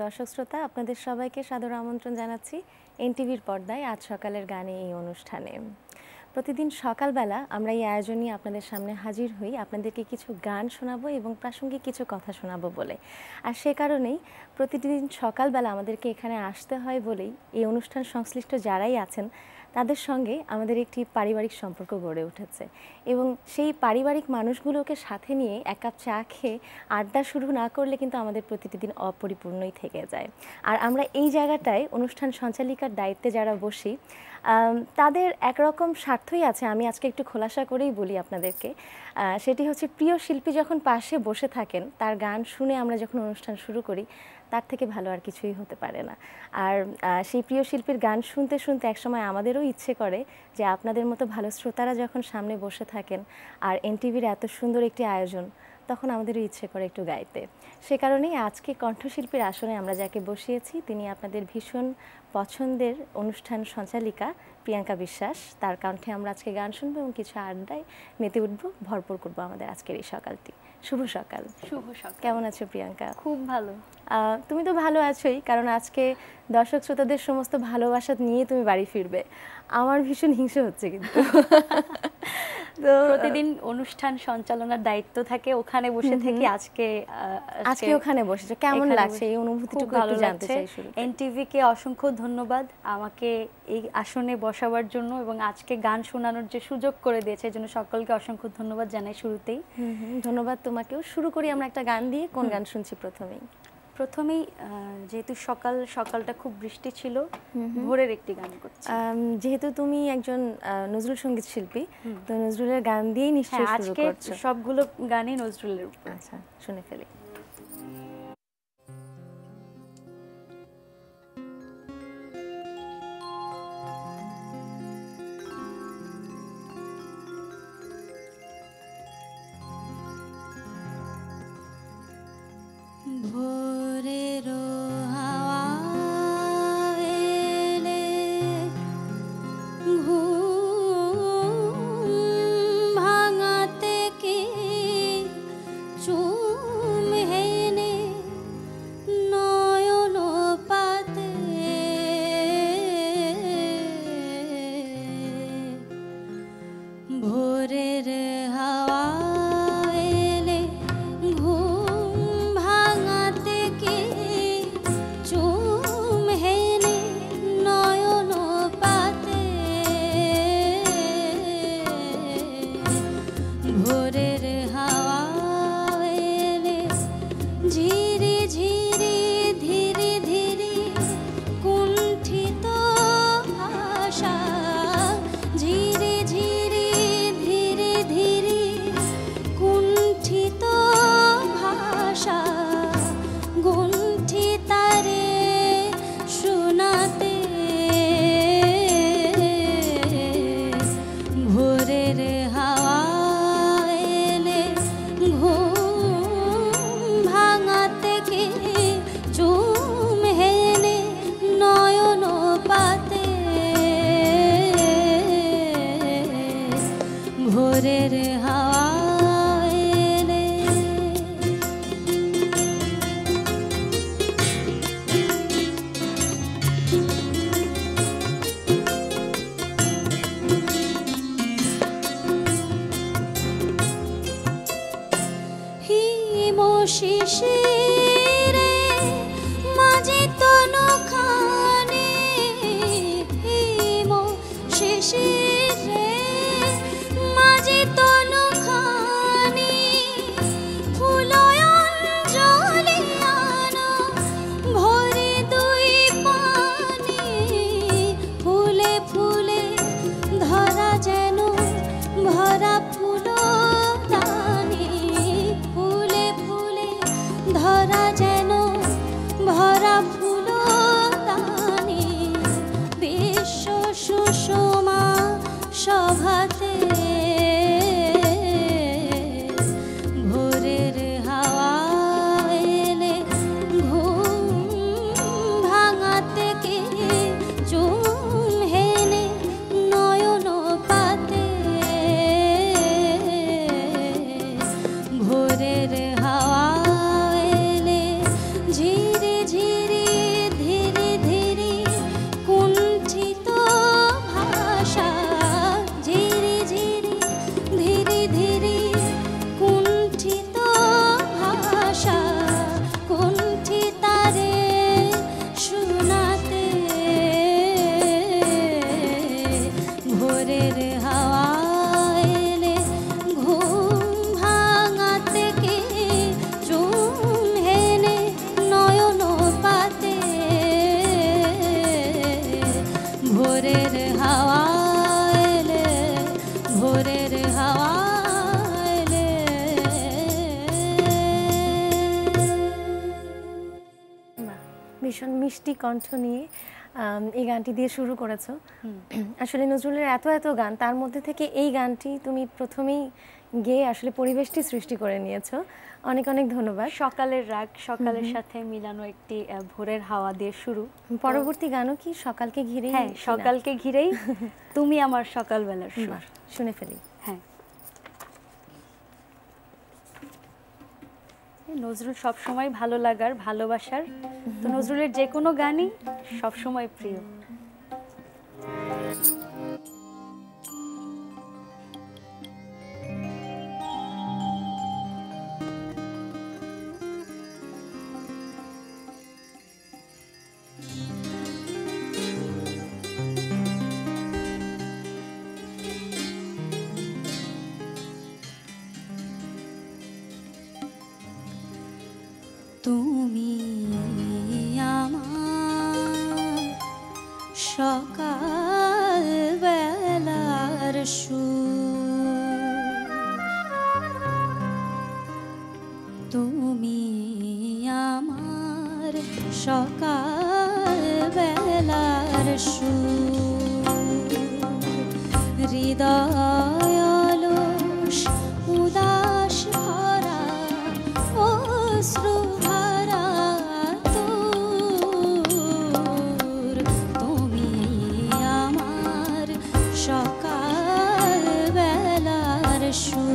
দর্শক শ্রোতা, আপনাদের সবাইকে সাদর আমন্ত্রণ জানাচ্ছি এনটিভির পর্দায় আজ সকালের গানে এই অনুষ্ঠানে। প্রতিদিন সকালবেলা আমরা এই আয়োজন নিয়ে আপনাদের সামনে হাজির হই আপনাদেরকে কিছু গান শোনাবো এবং প্রাসঙ্গিক কিছু কথা শোনাবো বলে। আর সে কারণেই প্রতিদিন সকালবেলা আমাদেরকে এখানে আসতে হয় বলেই এই অনুষ্ঠান সংশ্লিষ্ট যারাই আছেন তাদের সঙ্গে আমাদের একটি পারিবারিক সম্পর্ক গড়ে উঠেছে এবং সেই পারিবারিক মানুষগুলোকে সাথে নিয়ে এক কাপ চা খেয়ে আড্ডা শুরু না করলে কিন্তু আমাদের প্রতিটি দিন অপরিপূর্ণই থেকে যায়। আর আমরা এই জায়গাটায় অনুষ্ঠান সঞ্চালিকার দায়িত্বে যারা বসি তাদের একরকম স্বার্থই আছে। আমি আজকে একটু খোলাসা করেই বলি আপনাদেরকে, সেটি হচ্ছে প্রিয় শিল্পী যখন পাশে বসে থাকেন তার গান শুনে আমরা যখন অনুষ্ঠান শুরু করি তার থেকে ভালো আর কিছুই হতে পারে না। আর সেই প্রিয় শিল্পীর গান শুনতে শুনতে একসময় আমাদেরও ইচ্ছে করে যে আপনাদের মতো ভালো শ্রোতারা যখন সামনে বসে থাকেন আর এনটিভির এত সুন্দর একটি আয়োজন, তখন আমাদেরও ইচ্ছে করে একটু গাইতে। সে কারণেই আজকে কণ্ঠশিল্পীর আসনে আমরা যাকে বসিয়েছি তিনি আপনাদের ভীষণ পছন্দের অনুষ্ঠান সঞ্চালিকা প্রিয়াঙ্কা বিশ্বাস। তার কণ্ঠে আমরা আজকে গান শুনবো এবং কিছু আড্ডায় মেতে উঠবো, ভরপুর করবো আমাদের আজকের এই সকালটি। শুভ সকাল। শুভ সকাল। কেমন আছো প্রিয়াঙ্কা? খুব ভালো। তুমি তো ভালো আছোই, কারণ আজকে দর্শক শ্রোতাদের সমস্ত ভালোবাসা নিয়ে তুমি বাড়ি ফিরবে। আমার ভীষণ হিংসে হচ্ছে কিন্তু। তো প্রতিদিন অনুষ্ঠান সঞ্চালনার দায়িত্ব থাকে, ওখানে বসে থেকে আজকে ওখানে বসেছো, কেমন লাগছে এই অনুভূতিটুকু একটু জানতে চাই। এনটিভি কে অসংখ্য ধন্যবাদ আমাকে এই আসনে বসাবার জন্য এবং আজকে গান শোনানোর যে সুযোগ করে দিয়েছে এর জন্য সকলকে অসংখ্য ধন্যবাদ জানাই শুরুতেই। ধন্যবাদ তোমাকেও। শুরু করি আমরা একটা গান দিয়ে। কোন গান শুনছি প্রথমেই? যেহেতু সকালটা খুব বৃষ্টি ছিল, ভোরের একটি গান করছি। যেহেতু তুমি একজন নজরুল সঙ্গীত শিল্পী, তো নজরুলের গান দিয়েই নিশ্চয়ই শুরু করছো। আজকে সবগুলো গানই নজরুলের উপর। আচ্ছা, শুনে ফেলি। ভোরেরও হাওয়া এলে ঘুম ভাঙাতে কি চুম ভোরের হাওয়া এলে, ভোরের হাওয়া এলে। বাহ, ভীষণ মিষ্টি কণ্ঠ নিয়ে এই গানটি দিয়ে শুরু করেছো। আসলে নজরুলের এত এত গান, তার মধ্যে থেকে এই গানটি তুমি প্রথমেই গেয়ে আসলে পরিবেশটি সৃষ্টি করে নিয়েছো। অনেক অনেক ধন্যবাদ। সকালের রাগ, সকালের সাথে মিলানো একটি ভোরের হাওয়া দিয়ে শুরু। পরবর্তী গানও কি সকালকে ঘিরেই? হ্যাঁ, সকালকে ঘিরেই, তুমি আমার সকালবেলার সুর। বাহ, শুনে ফেলি। হ্যাঁ, নজরুল সবসময় ভালো লাগার, ভালোবাসার, তো নজরুলের যে কোনো গানই সবসময় প্রিয়। তুমি আমার সকাল বেলার সুর, তুমি আমার সকাল বেলার সুর, হৃদয় অলস উদাস ভরা অশ্রু ভরা তোর, তুমি আমার সকাল বেলার সুর।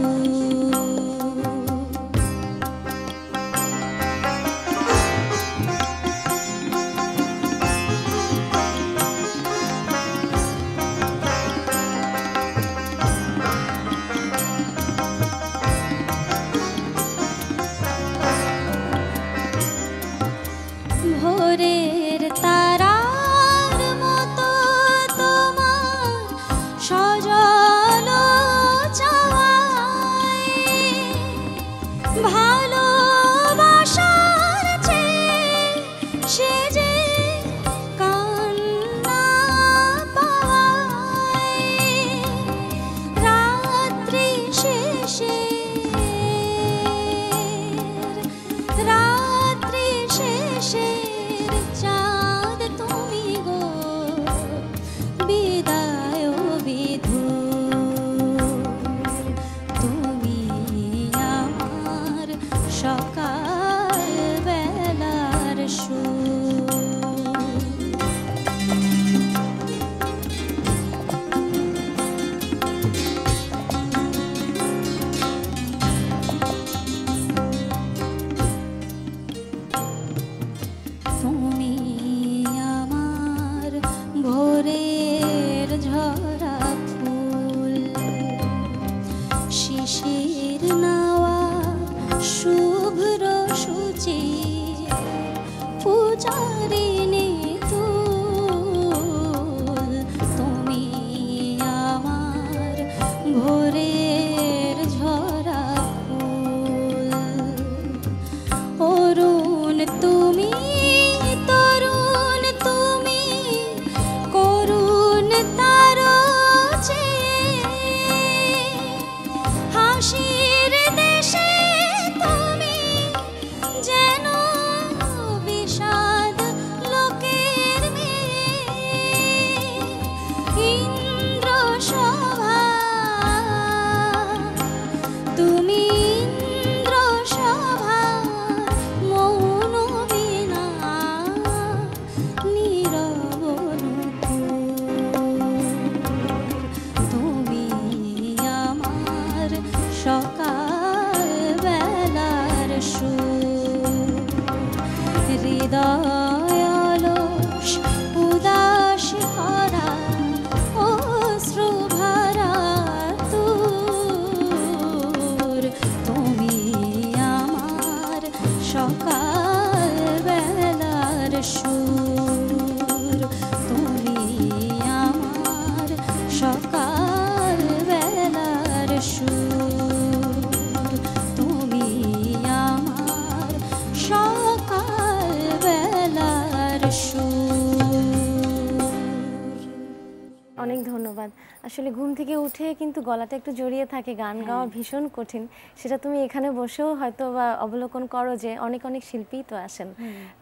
অনেক ধন্যবাদ। আসলে ঘুম থেকে উঠে কিন্তু গলাটা একটু জড়িয়ে থাকে, গান গাওয়া ভীষণ কঠিন। সেটা তুমি এখানে বসেও হয়তো বা অবলোকন করো যে অনেক অনেক শিল্পীই তো আসেন,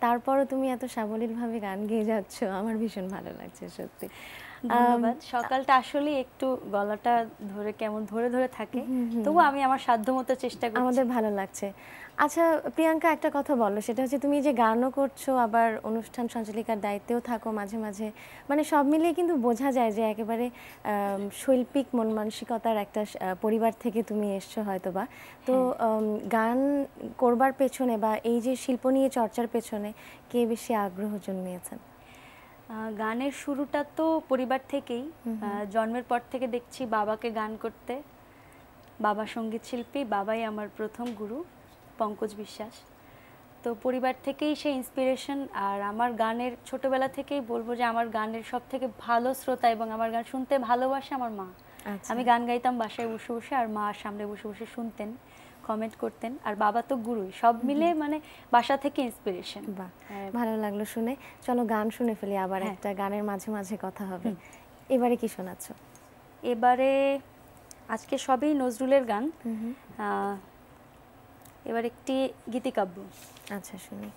তারপরও তুমি এত সাবলীলভাবে গান গেয়ে যাচ্ছ, আমার ভীষণ ভালো লাগছে সত্যি। ধন্যবাদ। সকালটা আসলে একটু গলাটা ধরে কেমন ধরে ধরে থাকে, তবু আমি আমার সাধ্যমতো চেষ্টা করছি। আমাদের ভালো লাগছে। আচ্ছা প্রিয়াঙ্কা, একটা কথা বলো, সেটা হচ্ছে তুমি যে গানও করছো আবার অনুষ্ঠান সঞ্চালিকার দায়িত্বেও থাকো মাঝে মাঝে, মানে সব মিলিয়ে কিন্তু বোঝা যায় যে একেবারে শৈল্পিক মন মানসিকতার একটা পরিবার থেকে তুমি এসছো হয়তোবা। তো গান করবার পেছনে বা এই যে শিল্প নিয়ে চর্চার পেছনে কে বেশি আগ্রহ জন্মিয়েছেন? গানের শুরুটা তো পরিবার থেকেই। জন্মের পর থেকে দেখছি বাবাকে গান করতে। বাবা সঙ্গীত শিল্পী, বাবাই আমার প্রথম গুরু, পঙ্কজ বিশ্বাস। তো পরিবার থেকেই সেই ইন্সপিরেশন। আর আমার গানের ছোটবেলা থেকেই বলবো যে আমার গানের সব থেকে ভালো শ্রোতা এবং আমার গান শুনতে ভালোবাসে আমার মা। আমি গান গাইতাম বাসায় বসে বসে, আর মা সামনে বসে বসে শুনতেন, কমেন্ট করতেন। আর বাবা তো গুরুই, সব মিলে মানে বাসা থেকে ইন্সপিরেশন। বাহ, ভালো লাগলো শুনে। চলো গান শুনে ফেলি, আবার একটা গানের মাঝে মাঝে কথা হবে। এবারে কি শোনাচ্ছ? এবারে আজকে সবই নজরুলের গান, এবার একটি গীতিকাব্য। আচ্ছা শুনি।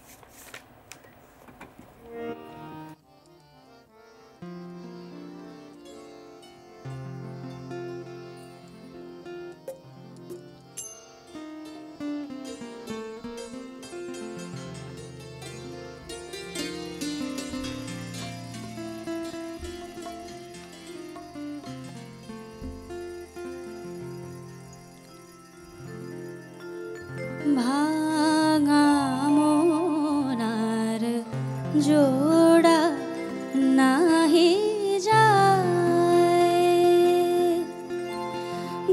ভাঙা মনার জোড়া নাহি যায়,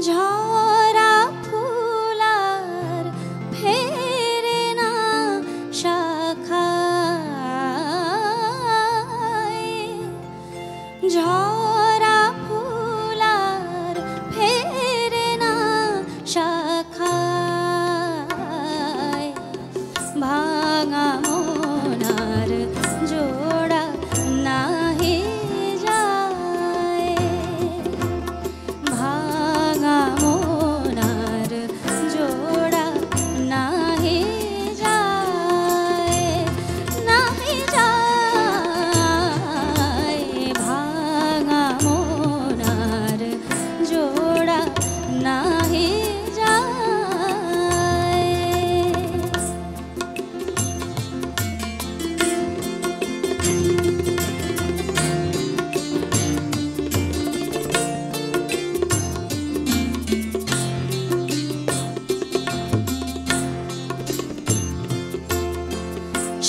ঝরা ফুলার ফেরে না শাখায়, ঝরা ফুলার ফেরে না শাখায়, ভাঙা মনার জোড়া নাহি যায়, ভাঙা মনার জোড়া নাহি যায়, নাহি যায়, ভাঙা মনার জোড়া নাহি যায়।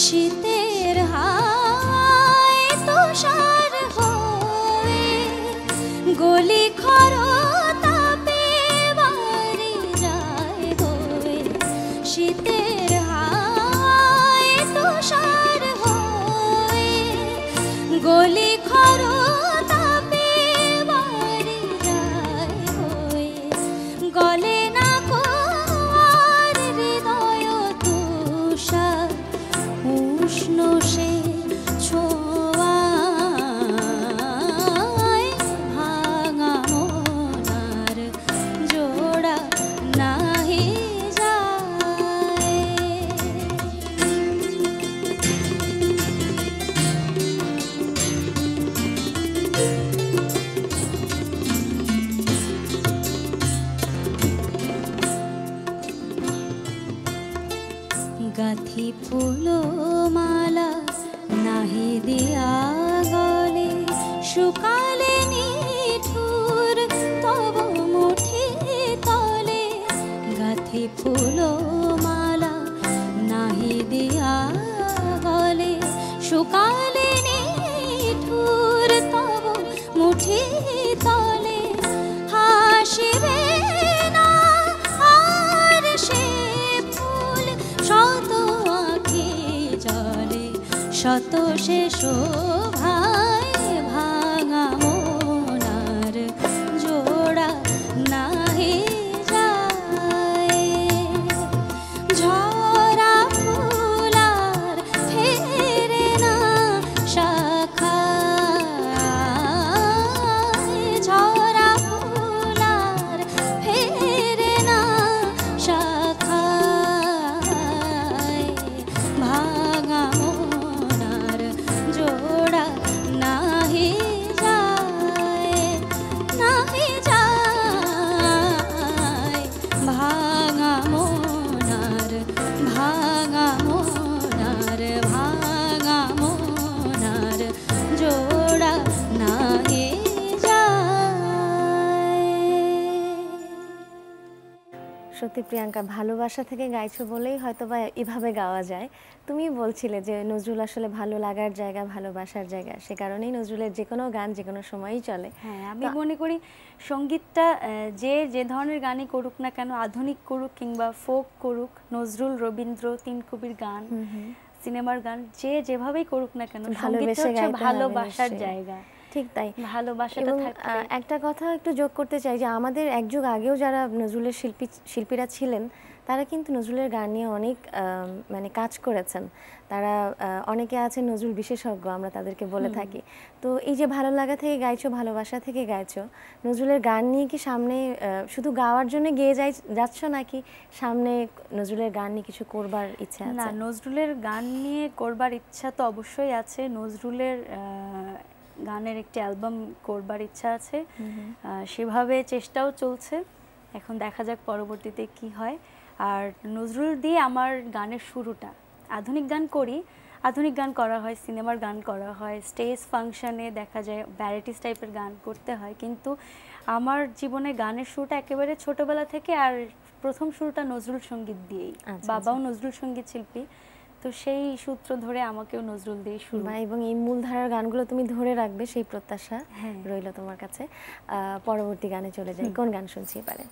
শীতের হাওয়ায় তুষার হয়ে গলি খরতাপে বাড়ি যায় হয়ে, শীতের হাওয়ায় তুষার হয়ে গলি খরতাপে বাড়ি যায় হয়ে, গলে না কোয়ার হৃদয় তুষার উষ্ণ সে ছোঁয়ায়, ভাঙা মনার জোড়া নাহি যায়। গাথি ফুলো মালা নাহি দিয়া গলে, শুকালে নিঠুর তব মুঠি তলে, গাথি ফুলো মালা নাহি দিয়া গলে, শুকালে নিঠুর তব মুঠি তলে, হাসিবে না আর সে ফুল শত আঁখি জলে, শত সে শোভায়, ভাঙা মনার জোড়া নাহি যায়, ঝরা ফুলার ফেরে না শাখায়, সত্যি প্রিয়াঙ্কা, ভালোবাসা থেকে গাইছো বলেই হয়তো বা এভাবে গাওয়া যায়। তুমি বলছিলে যে নজরুল আসলে ভালো লাগার জায়গা, ভালোবাসার জায়গা, সে কারণেই নজরুলের যে কোনো গান যে কোনো সময়ই চলে। হ্যাঁ, আমি মনে করি সঙ্গীতটা যে ধরনের গানই করুক না কেন, আধুনিক করুক কিংবা ফোক করুক, নজরুল, রবীন্দ্র, তিন কবির গান, সিনেমার গান, যেভাবেই করুক না কেন, সঙ্গীতটা হচ্ছে ভালোবাসার জায়গা। ঠিক তাই, ভালোবাসাটা থাকলে। একটা কথা একটু যোগ করতে চাই যে আমাদের এক যুগ আগেও যারা নজরুলের শিল্পীরা ছিলেন, তারা কিন্তু নজরুলের গান নিয়ে অনেক মানে কাজ করেছেন। তারা অনেকে আছে নজরুল বিশেষজ্ঞ, আমরা তাদেরকে বলে থাকি। তো এই যে ভালো লাগা থেকে গাইছো, ভালোবাসা থেকে গাইছো, নজরুলের গান নিয়ে কি সামনে শুধু গাওয়ার জন্য গেয়ে যাচ্ছ, নাকি সামনে নজরুলের গান নিয়ে কিছু করবার ইচ্ছা আছে? না, নজরুলের গান নিয়ে করবার ইচ্ছা তো অবশ্যই আছে। নজরুলের গানের একটি অ্যালবাম করবার ইচ্ছা আছে, সেভাবে চেষ্টাও চলছে। এখন দেখা যাক পরবর্তীতে কি হয়। আর নজরুল দিয়ে আমার গানের শুরুটা, আধুনিক গান করি, আধুনিক গান করা হয়, সিনেমার গান করা হয়, স্টেজ ফাংশনে দেখা যায় ভ্যারাইটিস টাইপের গান করতে হয়, কিন্তু আমার জীবনে গানের শুরুটা একেবারে ছোটবেলা থেকে। আর প্রথম শুরুটা নজরুল সঙ্গীত দিয়েই। বাবাও নজরুল সঙ্গীত শিল্পী, তো সেই সূত্র ধরে আমাকেও নজরুল দিয়ে শুরু। এবং এই মূলধারার গানগুলো তুমি ধরে রাখবে সেই প্রত্যাশা রইল তোমার কাছে। পরবর্তী গানে চলে যাই, কোন গান শুনছি এবারে?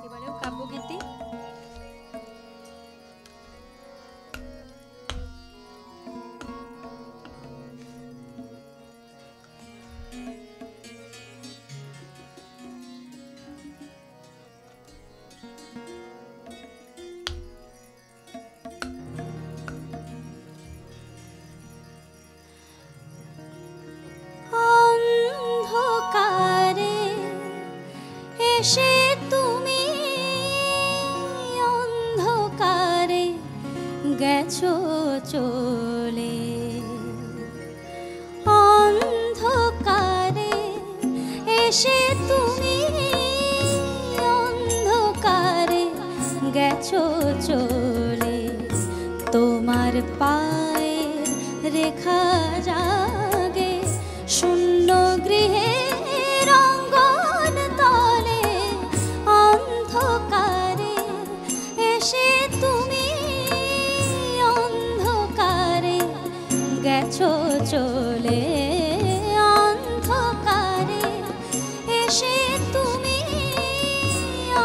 এবারেও কাব্যগীতি। অন্ধকারে এসে তুমি অন্ধকারে গেছো চলে, অন্ধকারে এসে তুমি অন্ধকারে গেছো চলে, তোমার পায়ে রেখা জাগে শূন্য গৃহে রঙ্গন তলে, অন্ধকারে এসে তুমি অন্ধকারে গেছো চলে, অন্ধকারে এসে তুমি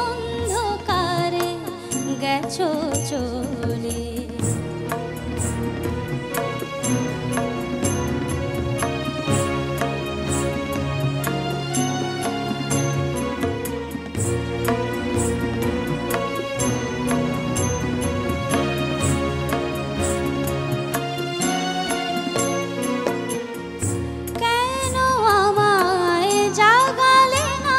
অন্ধকারে গেছো চলে। কেন আমায় জাগালে না,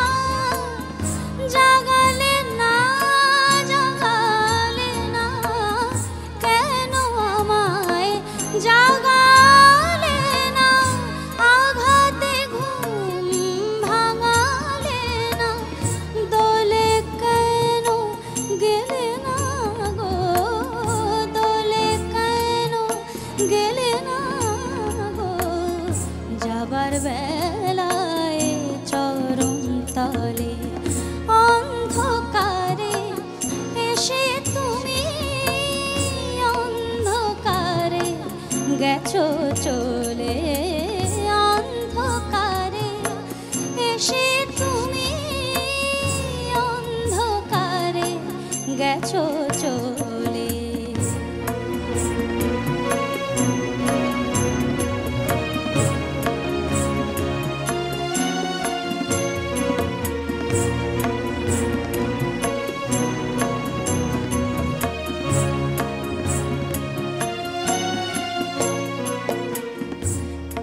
জাগালে না, জাগালে না, কেন আমায় জাগালে না, আঘাতে ঘুম ভাঙালে না, দোলে কেন গেলে না গো, দোলে কেন গেলে না গো, যাবার বেলায় চরণ তলে, অন্ধকারে এসে তুমি অন্ধকারে গেছো চলে, অন্ধকারে এসে তুমি অন্ধকারে গেছো চলে।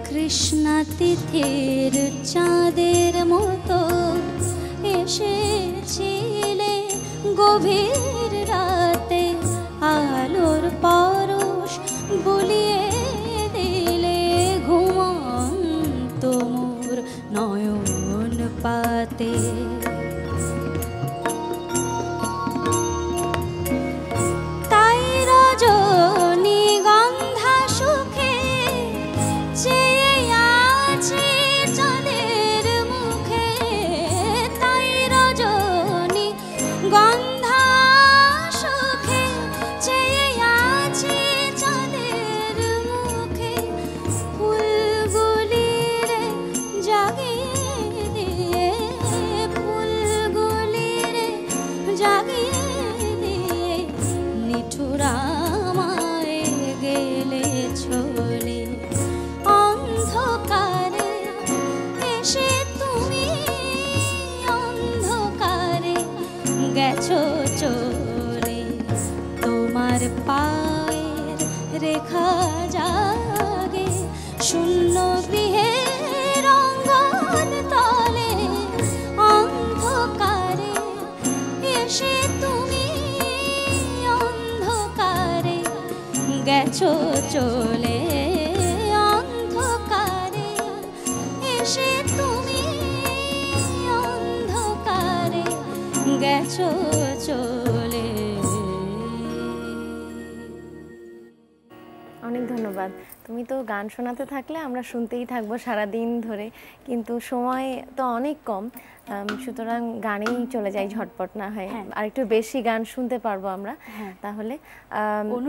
কৃষ্ণা তিথির চাঁদের মতো এসেছিলে গভীর রাতে, আলোর পরশ ঘটে। তাই রজনীগন্ধা সুখে চেয়ে আছে চাঁদের মুখে। তাই রজনীগন্ধা সুখে চেয়ে আছে চাঁদের মুখে। ফুলগুলি রে জাগিয়ে দিয়ে, ফুলগুলি রে জাগিয়ে দিয়ে নিঠুর আমায় গেলে চলে। অন্ধকারে এসে তুমি, অন্ধকারে গেছো চলে। তোমার পায়ের রেখা জাগে শূন্য গৃহের অঙ্গন তলে। অন্ধকারে এসে তুমি, অন্ধকারে গেছো চলে। অন্ধকারে এসে তুমি, অন্ধকারে গেছো চলে। অনেক ধন্যবাদ। তুমি তো গান শোনাতে থাকলে আমরা শুনতেই থাকবো সারাদিন ধরে, কিন্তু সময় তো অনেক কম, সুতরাং গানেই চলে যাই ঝটপট না হয়। হ্যাঁ। আর একটু বেশি গান শুনতে পারবো আমরা হ্যাঁ। তাহলে।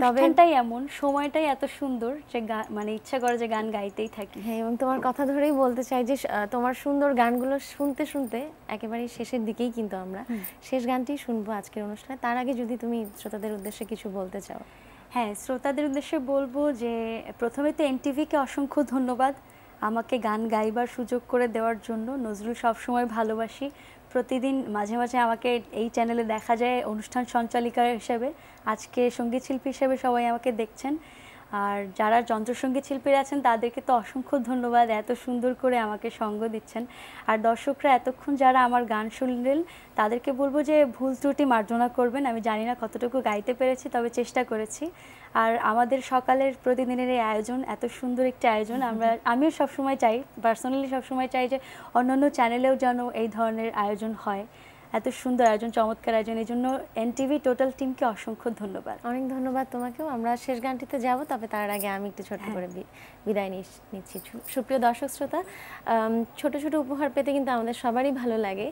তবে অনুষ্ঠানটাই এমন, সময়টাই এত সুন্দর যে মানে ইচ্ছা করে যে গান গাইতেই থাকি। হ্যাঁ, এবং তোমার কথা ধরেই বলতে চাই যে তোমার সুন্দর গানগুলো শুনতে শুনতে একেবারে শেষের দিকেই কিন্তু আমরা শেষ গানটি শুনবো আজকের অনুষ্ঠানে। তার আগে যদি তুমি শ্রোতাদের উদ্দেশ্যে কিছু বলতে চাও। হ্যাঁ, শ্রোতাদের উদ্দেশ্যে বলবো যে প্রথমে তো এনটিভিকে অসংখ্য ধন্যবাদ আমাকে গান গাইবার সুযোগ করে দেওয়ার জন্য। নজরুল সবসময় ভালোবাসি, প্রতিদিন মাঝে মাঝে আমাকে এই চ্যানেলে দেখা যায় অনুষ্ঠান সঞ্চালিকা হিসেবে, আজকে সঙ্গীত শিল্পী হিসেবে সবাই আমাকে দেখছেন। আর যারা যন্ত্রসঙ্গীত শিল্পীরা আছেন তাদেরকে তো অসংখ্য ধন্যবাদ, এত সুন্দর করে আমাকে সঙ্গ দিচ্ছেন। আর দর্শকরা এতক্ষণ যারা আমার গান শুনলেন তাদেরকে বলবো যে ভুল ত্রুটি মার্জনা করবেন। আমি জানি না কতটুকু গাইতে পেরেছি, তবে চেষ্টা করেছি। আর আমাদের সকালের প্রতিদিনের এই আয়োজন, এত সুন্দর একটি আয়োজন, আমিও সবসময় চাই, পার্সোনালি সবসময় চাই যে অন্যান্য চ্যানেলেও যেন এই ধরনের আয়োজন হয়। এত সুন্দর আয়োজন, চমৎকার আয়োজন, এই জন্য এনটিভি টোটাল টিমকে অসংখ্য ধন্যবাদ। অনেক ধন্যবাদ তোমাকেও। আমরা শেষ গানটিতে যাব, তবে তার আগে আমি একটু ছোট্ট করে বিদায় নিচ্ছি। সুপ্রিয় দর্শক শ্রোতা, ছোট ছোট উপহার পেতে কিন্তু আমাদের সবারই ভালো লাগে।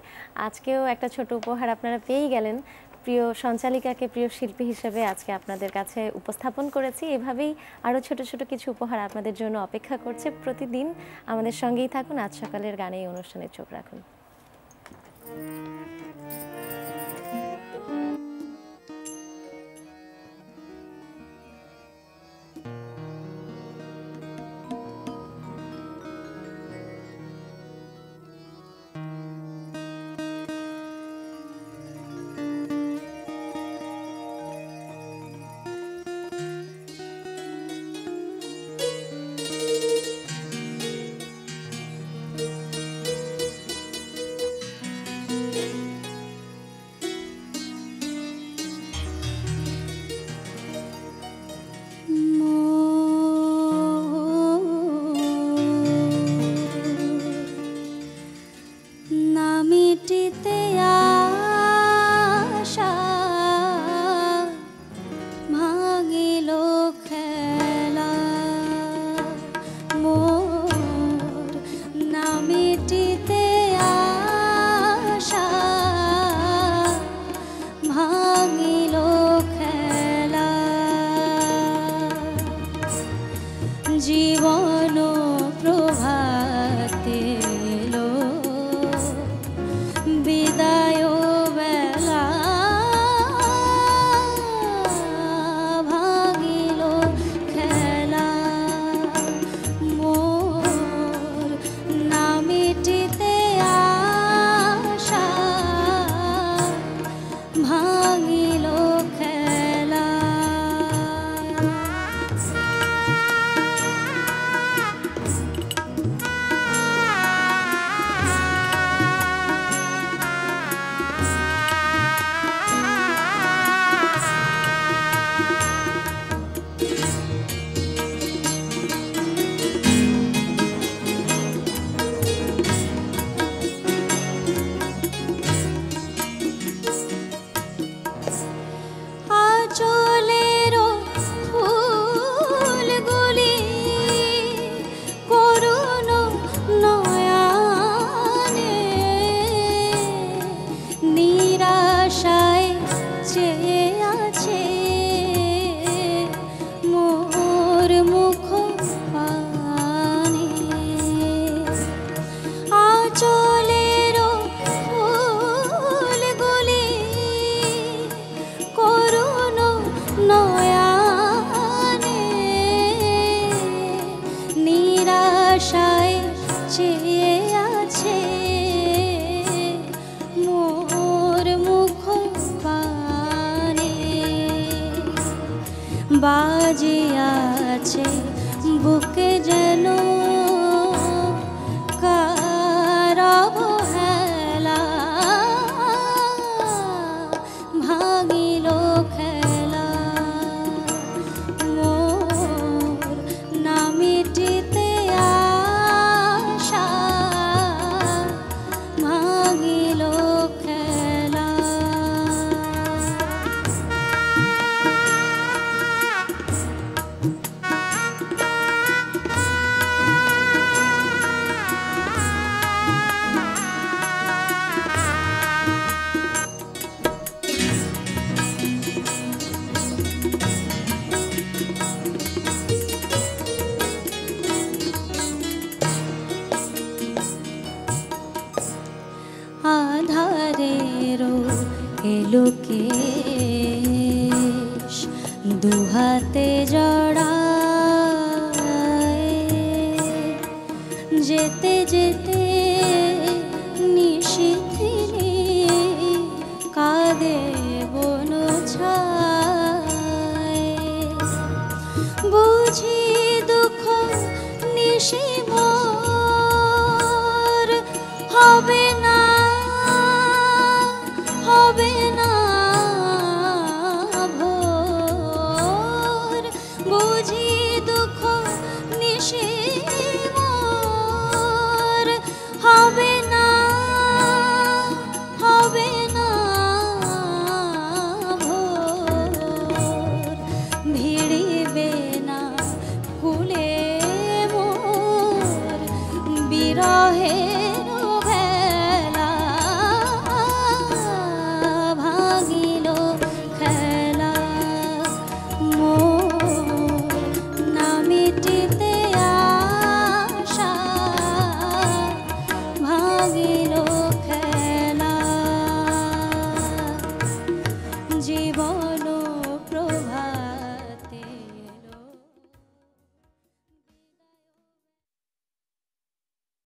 আজকেও একটা ছোট উপহার আপনারা পেয়েই গেলেন। প্রিয় সঞ্চালিকাকে প্রিয় শিল্পী হিসেবে আজকে আপনাদের কাছে উপস্থাপন করেছি। এভাবেই আরও ছোট ছোট কিছু উপহার আপনাদের জন্য অপেক্ষা করছে। প্রতিদিন আমাদের সঙ্গেই থাকুন। আজ সকালের গানে এই অনুষ্ঠানে চোখ রাখুন। বাজিয়াছে বুকে যেন কার অবহেলা, ভাঙিল খেলা মোর না মিটিতে আশা, ভাঙিল খেলা। আধারেরও এলো কেশ দুহাতে জড়ায়, যেতে যেতে নিশিথিনী কাঁদে বন ছায়, বুঝি দুঃখ নিশি মোর হবে না, হবে